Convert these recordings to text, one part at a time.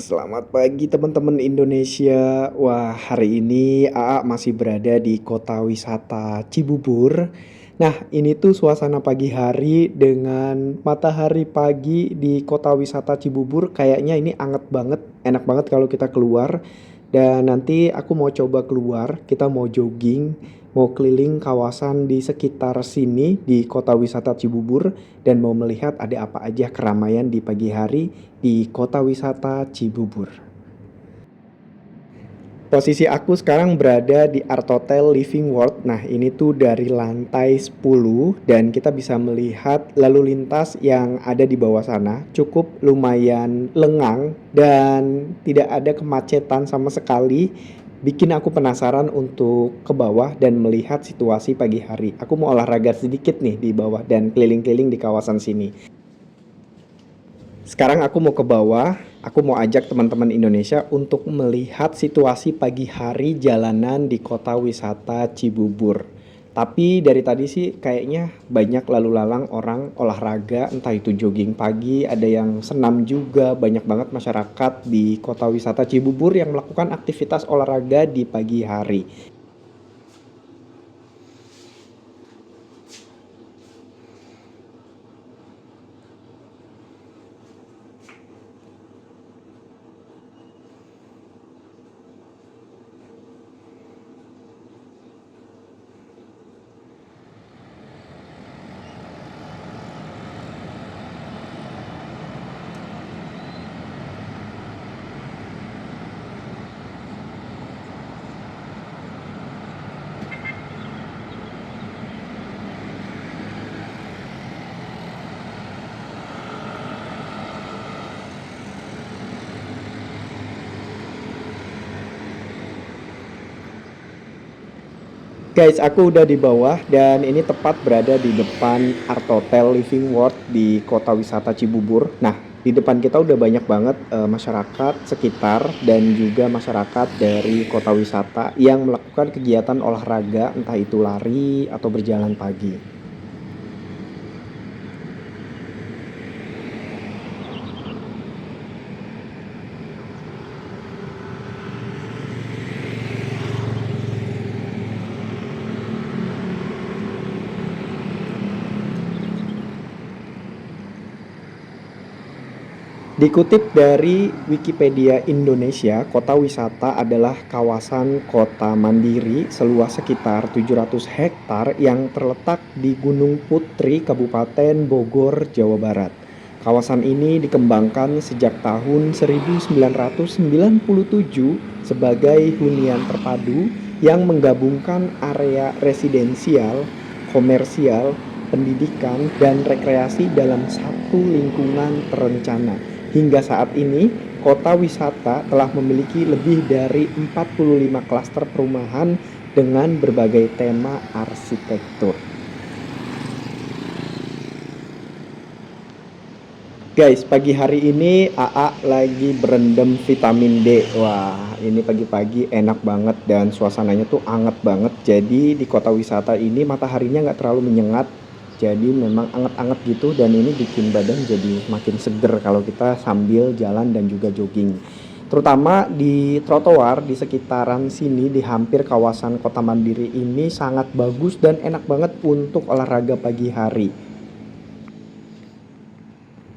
Selamat pagi teman-teman Indonesia. Wah, hari ini AA masih berada di kota wisata Cibubur. Nah, ini tuh suasana pagi hari dengan matahari pagi di kota wisata Cibubur. Kayaknya ini anget banget, enak banget kalau kita keluar. Dan nanti aku mau coba keluar, kita mau jogging, mau keliling kawasan di sekitar sini di kota wisata Cibubur dan mau melihat ada apa aja keramaian di pagi hari di kota wisata Cibubur. Posisi aku sekarang berada di Art Hotel Living World. Nah, ini tuh dari lantai 10 dan kita bisa melihat lalu lintas yang ada di bawah sana. Cukup lumayan lengang dan tidak ada kemacetan sama sekali. Bikin aku penasaran untuk ke bawah dan melihat situasi pagi hari. Aku mau olahraga sedikit nih di bawah dan keliling-keliling di kawasan sini. Sekarang aku mau ke bawah, aku mau ajak teman-teman Indonesia untuk melihat situasi pagi hari jalanan di kota wisata Cibubur. Tapi dari tadi sih kayaknya banyak lalu lalang orang olahraga, entah itu jogging pagi, ada yang senam juga, banyak banget masyarakat di kota wisata Cibubur yang melakukan aktivitas olahraga di pagi hari. Guys, aku udah di bawah dan ini tepat berada di depan Art Hotel Living World di kota wisata Cibubur. Nah, di depan kita udah banyak banget masyarakat sekitar dan juga masyarakat dari kota wisata yang melakukan kegiatan olahraga, entah itu lari atau berjalan pagi. Dikutip dari Wikipedia Indonesia, kota wisata adalah kawasan kota mandiri seluas sekitar 700 hektar yang terletak di Gunung Putri, Kabupaten Bogor, Jawa Barat. Kawasan ini dikembangkan sejak tahun 1997 sebagai hunian terpadu yang menggabungkan area residensial, komersial, pendidikan, dan rekreasi dalam satu lingkungan terencana. Hingga saat ini, kota wisata telah memiliki lebih dari 45 klaster perumahan dengan berbagai tema arsitektur. Guys, pagi hari ini AA lagi berendam vitamin D. Wah, ini pagi-pagi enak banget dan suasananya tuh anget banget. Jadi di kota wisata ini mataharinya nggak terlalu menyengat. Jadi memang anget-anget gitu dan ini bikin badan jadi makin seger kalau kita sambil jalan dan juga jogging. Terutama di trotoar di sekitaran sini di hampir kawasan Kota Mandiri ini sangat bagus dan enak banget untuk olahraga pagi hari.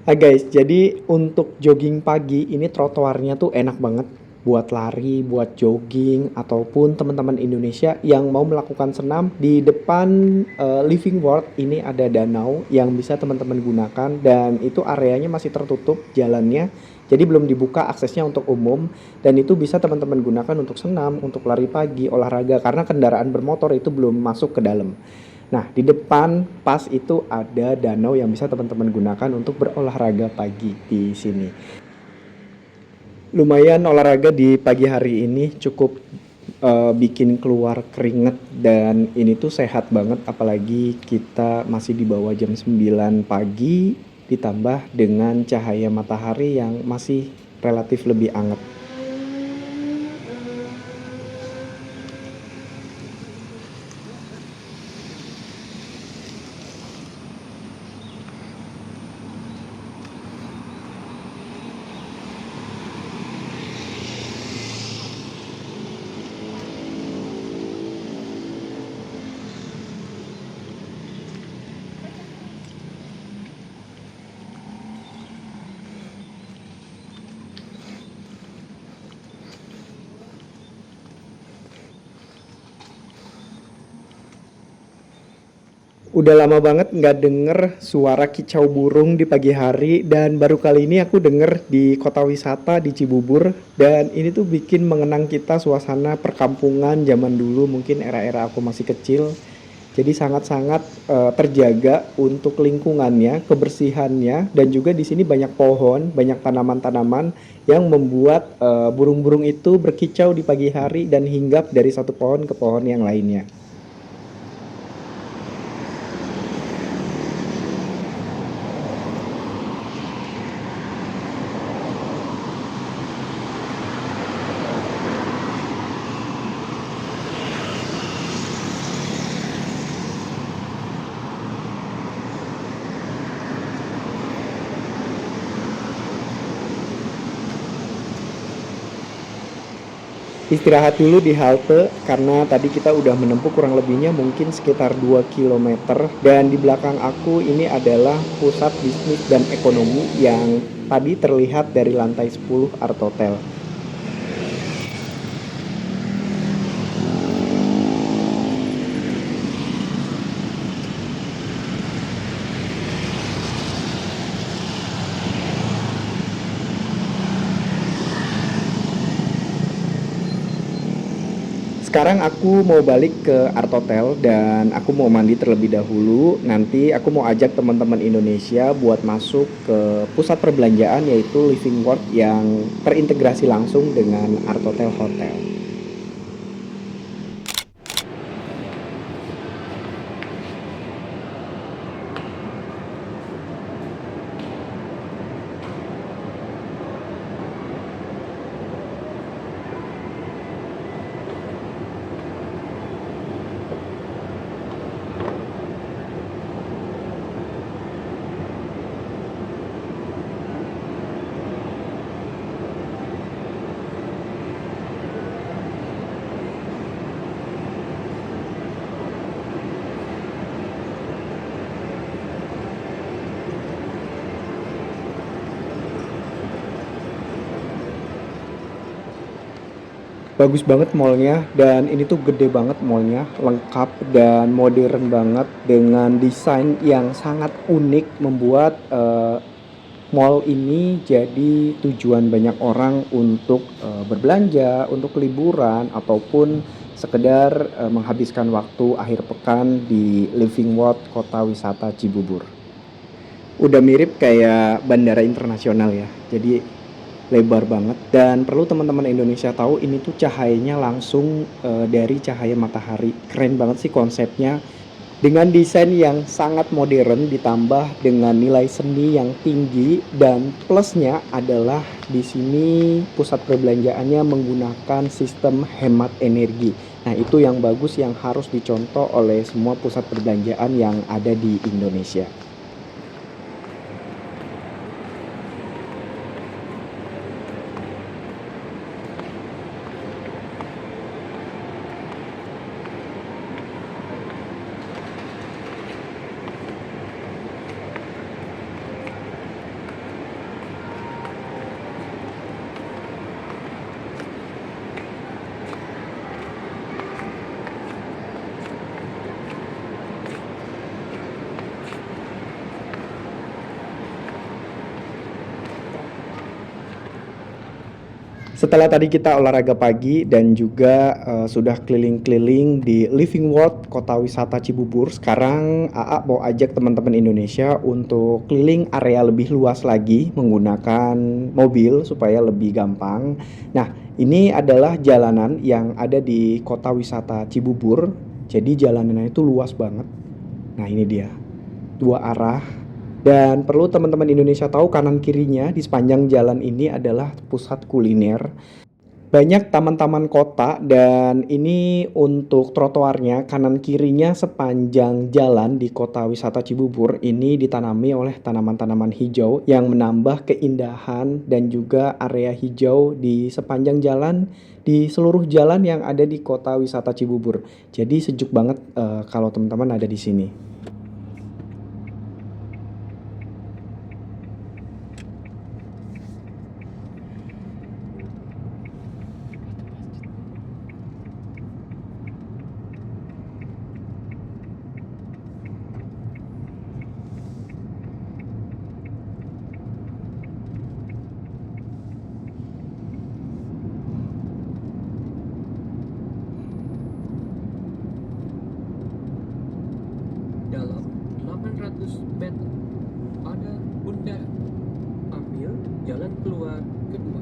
Guys, jadi untuk jogging pagi ini trotoarnya tuh enak banget buat lari, buat jogging, ataupun teman-teman Indonesia yang mau melakukan senam di depan Living World ini ada danau yang bisa teman-teman gunakan dan itu areanya masih tertutup jalannya. Jadi belum dibuka aksesnya untuk umum dan itu bisa teman-teman gunakan untuk senam, untuk lari pagi, olahraga karena kendaraan bermotor itu belum masuk ke dalam. Nah, di depan pas itu ada danau yang bisa teman-teman gunakan untuk berolahraga pagi di sini. Lumayan olahraga di pagi hari ini cukup bikin keluar keringet dan ini tuh sehat banget apalagi kita masih di bawah jam 9 pagi ditambah dengan cahaya matahari yang masih relatif lebih anget. Udah lama banget nggak denger suara kicau burung di pagi hari dan baru kali ini aku denger di kota wisata di Cibubur dan ini tuh bikin mengenang kita suasana perkampungan zaman dulu mungkin era-era aku masih kecil. Jadi sangat-sangat terjaga untuk lingkungannya, kebersihannya dan juga di sini banyak pohon, banyak tanaman-tanaman yang membuat burung-burung itu berkicau di pagi hari dan hinggap dari satu pohon ke pohon yang lainnya. Istirahat dulu di halte karena tadi kita udah menempuh kurang lebihnya mungkin sekitar 2 kilometer dan di belakang aku ini adalah pusat bisnis dan ekonomi yang tadi terlihat dari lantai 10 Art Hotel. Sekarang aku mau balik ke Art Hotel dan aku mau mandi terlebih dahulu. Nanti aku mau ajak teman-teman Indonesia buat masuk ke pusat perbelanjaan yaitu Living World yang terintegrasi langsung dengan Art Hotel Hotel. Bagus banget mallnya dan ini tuh gede banget mallnya, lengkap dan modern banget dengan desain yang sangat unik membuat mall ini jadi tujuan banyak orang untuk berbelanja, untuk liburan ataupun sekedar menghabiskan waktu akhir pekan di Living World Kota Wisata Cibubur. Udah mirip kayak bandara internasional ya. Jadi lebar banget dan perlu teman-teman Indonesia tahu ini tuh cahayanya langsung dari cahaya matahari. Keren banget sih konsepnya. Dengan desain yang sangat modern ditambah dengan nilai seni yang tinggi dan plusnya adalah di sini pusat perbelanjaannya menggunakan sistem hemat energi. Nah, itu yang bagus yang harus dicontoh oleh semua pusat perbelanjaan yang ada di Indonesia. Setelah tadi kita olahraga pagi dan juga sudah keliling-keliling di Living World Kota Wisata Cibubur, sekarang AA mau ajak teman-teman Indonesia untuk keliling area lebih luas lagi menggunakan mobil supaya lebih gampang. Nah, ini adalah jalanan yang ada di Kota Wisata Cibubur. Jadi jalanannya itu luas banget. Nah, ini dia. Dua arah. Dan perlu teman-teman Indonesia tahu kanan kirinya di sepanjang jalan ini adalah pusat kuliner. Banyak taman-taman kota dan ini untuk trotoarnya kanan kirinya sepanjang jalan di kota wisata Cibubur ini ditanami oleh tanaman-tanaman hijau yang menambah keindahan dan juga area hijau di sepanjang jalan di seluruh jalan yang ada di kota wisata Cibubur. Jadi sejuk banget kalau teman-teman ada di sini. Dalam 800 meter pada bundaran, ambil jalan keluar kedua.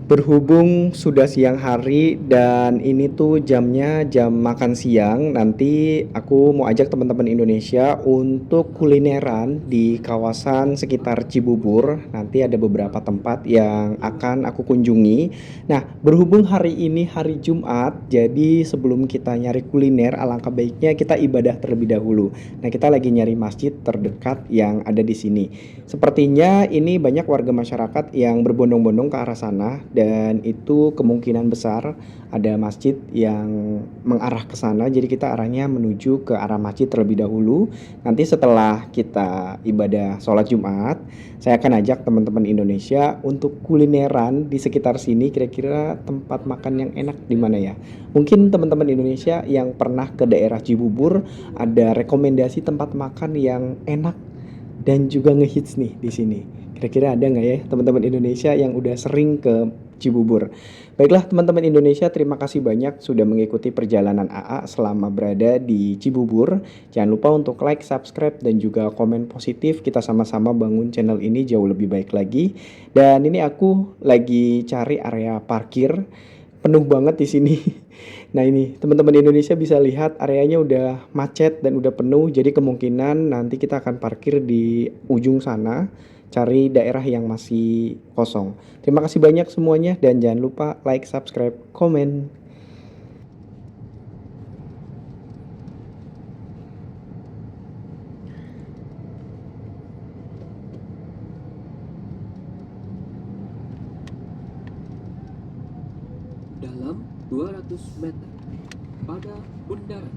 Berhubung sudah siang hari dan ini tuh jamnya jam makan siang, nanti aku mau ajak teman-teman Indonesia untuk kulineran di kawasan sekitar Cibubur. Nanti ada beberapa tempat yang akan aku kunjungi. Nah, berhubung hari ini hari Jumat, jadi sebelum kita nyari kuliner, alangkah baiknya kita ibadah terlebih dahulu. Nah, kita lagi nyari masjid terdekat yang ada di sini. Sepertinya ini banyak warga masyarakat yang berbondong-bondong ke arah sana dan itu kemungkinan besar ada masjid yang mengarah ke sana. Jadi kita arahnya menuju ke arah masjid terlebih dahulu. Nanti setelah kita ibadah sholat Jumat, saya akan ajak teman-teman Indonesia untuk kulineran di sekitar sini. Kira-kira tempat makan yang enak di mana ya? Mungkin teman-teman Indonesia yang pernah ke daerah Cibubur ada rekomendasi tempat makan yang enak dan juga ngehits nih di sini. Kira-kira ada nggak ya teman-teman Indonesia yang udah sering ke Cibubur? Baiklah teman-teman Indonesia, terima kasih banyak sudah mengikuti perjalanan AA selama berada di Cibubur. Jangan lupa untuk like, subscribe, dan juga komen positif. Kita sama-sama bangun channel ini jauh lebih baik lagi. Dan ini aku lagi cari area parkir. Penuh banget di sini. Nah ini teman-teman Indonesia bisa lihat areanya udah macet dan udah penuh. Jadi kemungkinan nanti kita akan parkir di ujung sana, cari daerah yang masih kosong. Terima kasih banyak semuanya dan jangan lupa like, subscribe, komen. Dalam 200 meter pada bundaran,